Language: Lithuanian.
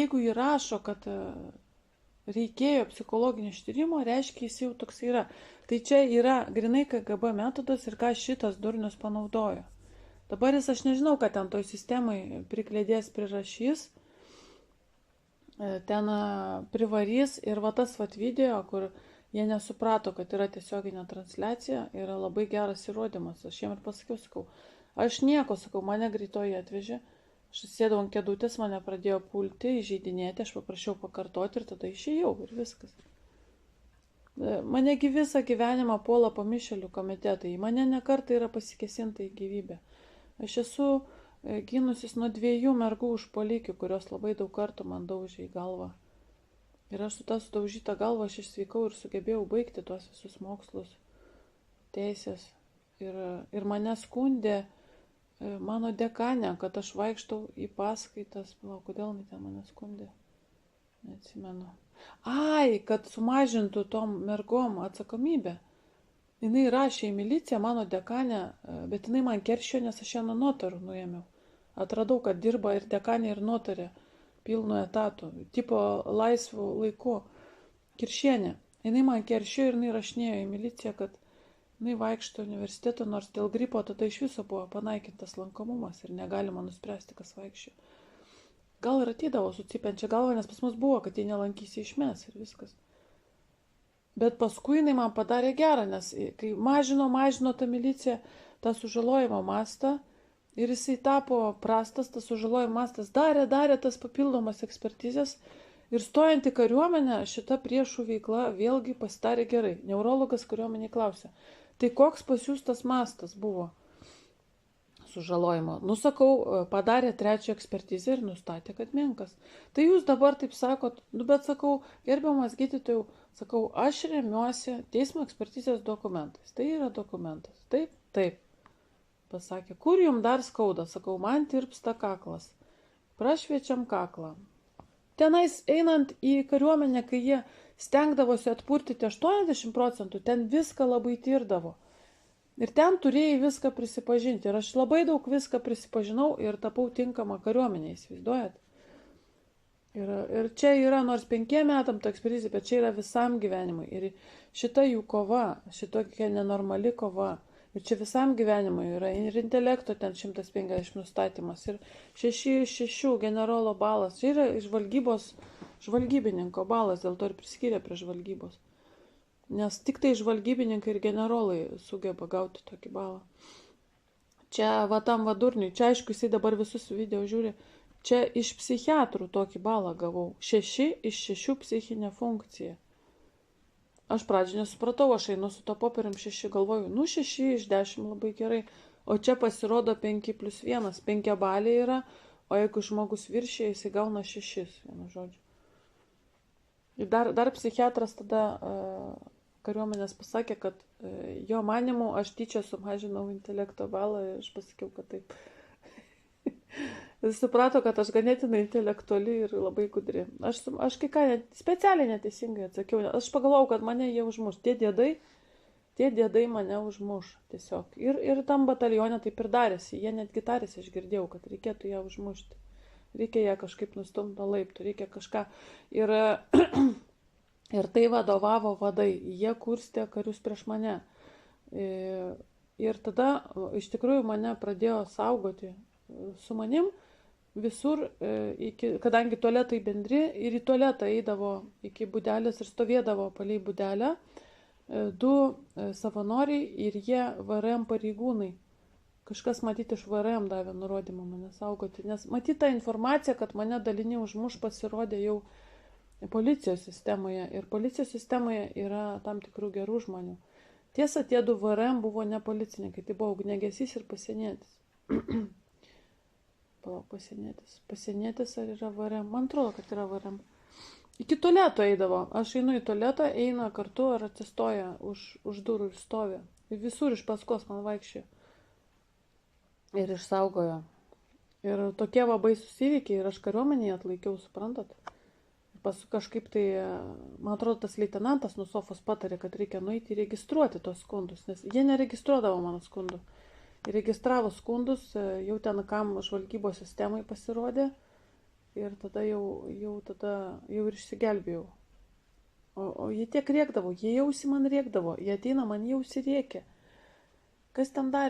jeigu įrašo, kad reikėjo psichologinio ištyrimo, reiškia, jis jau toks yra. Tai čia yra grinai KGB metodas ir ką šitas durnius panaudojo. Dabar jis, aš nežinau, kad ten toj sistemai priklėdės, prirašys, ten privarys ir va tas video, kur jie nesuprato, kad yra tiesioginė transliacija, yra labai geras įrodymas. Aš jiem ir pasakiau, sakau, aš nieko, sakau, mane greitoji atvežė. Aš sėdau ant kėdutės, mane pradėjo pulti, įžeidinėti, aš paprašiau pakartoti ir tada išėjau ir viskas. Manegi visą gyvenimą puola pamišėlių komitetai, į mane nekartą yra pasikesinta į gyvybę. Aš esu gynusis nuo 2 mergų užpuolikių, kurios labai daug kartų man daužė į galvą. Ir aš su tą sudaužytą galvą aš išsveikau ir sugebėjau baigti tuos visus mokslus, teisės. Ir mane skundė mano dekanė, kad aš vaikštau į paskaitas. Kodėl ten mane skundė? Neatsimenu. Ai, kad sumažintų tom mergom atsakomybę. Jinai rašė į miliciją, mano dekanė, bet jinai man keršio, nes aš ją nuo notarų nuėmiau. Atradau, kad dirba ir dekanė, ir notarė pilnu etatu, tipo laisvų laiku. Kiršienė. Jinai man keršio ir jinai rašinėjo į miliciją, kad jinai vaikšto universitetą, nors dėl gripo tada iš viso buvo panaikintas lankomumas ir negalima nuspręsti, kas vaikščio. Gal ir ateidavo su cipenčia galva, nes pas mus buvo, kad jie nelankysi išmes ir viskas. Bet paskui jinai man padarė gerą, nes kai mažino tą miliciją, tą sužalojimo mastą ir jisai tapo prastas, tas sužalojimo mastas, darė tas papildomas ekspertizės ir stojant į kariuomenę šita priešų veikla vėlgi pasidarė gerai. Neurologas kariuomenį klausė. Tai koks pas jūs tas mastas buvo sužalojimo? Sakau, padarė 3 ekspertizę ir nustatė, kad menkas. Tai jūs dabar taip sakot, bet sakau, gerbiamas gydytojau, sakau, aš remiuosi teismo ekspertizės dokumentais. Tai yra dokumentas. Taip. Pasakė, kur jums dar skauda? Sakau, man tirpsta kaklas. Prašviečiam kaklą. Tenais einant į kariuomenę, kai jie stengdavosi atpurtyti 80%, ten viską labai tirdavo. Ir ten turėjai viską prisipažinti. Ir aš labai daug viską prisipažinau ir tapau tinkama kariuomenė, įsivaizduojat? Ir čia yra nors 5 metam ta ekspertizė, bet čia yra visam gyvenimui. Ir šita jų kova, šitokia nenormali kova. Ir čia visam gyvenimui yra ir intelekto ten 150 nustatymas. Ir 6 generolo balas. Čia yra žvalgybininko balas, dėl to ir priskyrė prie žvalgybos. Nes tik tai žvalgybininkai ir generolai sugeba gauti tokį balą. Čia va tam vadurniui, čia aišku, jisai dabar visus video žiūri, čia iš psichiatrų tokį balą gavau. 6 iš 6 psichinė funkcija. Aš pradžiai nesupratau, aš einu su to popieriam 6, galvoju, 6 iš 10 labai gerai. O čia pasirodo 5+1, 5 baliai yra, o jeigu žmogus viršė, jisai gauna 6, vienu žodžiu. Ir dar psichiatras tada kariuomenės pasakė, kad jo manimu aš tyčia sumažinau intelekto balą ir aš pasakiau, kad taip. Jis suprato, kad aš ganėtinai intelektuali ir labai gudri. Aš kai ką specialiai neteisingai atsakiau. Aš pagalvojau, kad mane jie užmuš. Tie dėdai mane užmuš tiesiog. Ir tam batalione taip ir darėsi. Jie netgi tarėsi, aš girdėjau, kad reikėtų ją užmušti. Reikia ją kažkaip nustumti nuo laiptų, reikia kažką. Ir tai vadovavo vadai. Jie kurstė karius prieš mane. Ir tada iš tikrųjų mane pradėjo saugoti su manim. Visur, kadangi tualetai bendri, ir į tualetą eidavo iki būdelės ir stovėdavo palei būdelę 2 savanoriai ir jie VRM pareigūnai. Kažkas matyti iš VRM davė nurodymą mane saugoti, nes matyta informacija, kad mane dalinį užmuš pasirodė jau policijos sistemoje. Ir policijos sistemoje yra tam tikrų gerų žmonių. Tiesa, tie 2 VRM buvo ne policininkai, tai buvo ugniagesys ir pasienietis. Pasienietis ar yra VRM? Man atrodo, kad yra VRM. Iki tualeto eidavo. Aš einu į tualetą, eina kartu ar atsistoja už durų ir stovi. Ir visur iš paskos man vaikščiojo. Ir išsaugojo. Ir tokie va baisus įvykiai ir aš kariuomenėje atlaikiau, suprantat? Paskui kažkaip tai, man atrodo, tas leitenantas nuo sofos patarė, kad reikia nueiti ir registruoti tos skundus, nes jie neregistruodavo mano skundų. Registravo skundus, jau ten kam žvalgybos sistemai pasirodė ir tada jau ir išsigelbėjau. O jie tiek rėkdavo, jie jausi man rėkdavo, jie ateina, man jausi rėkia. Kas ten darė?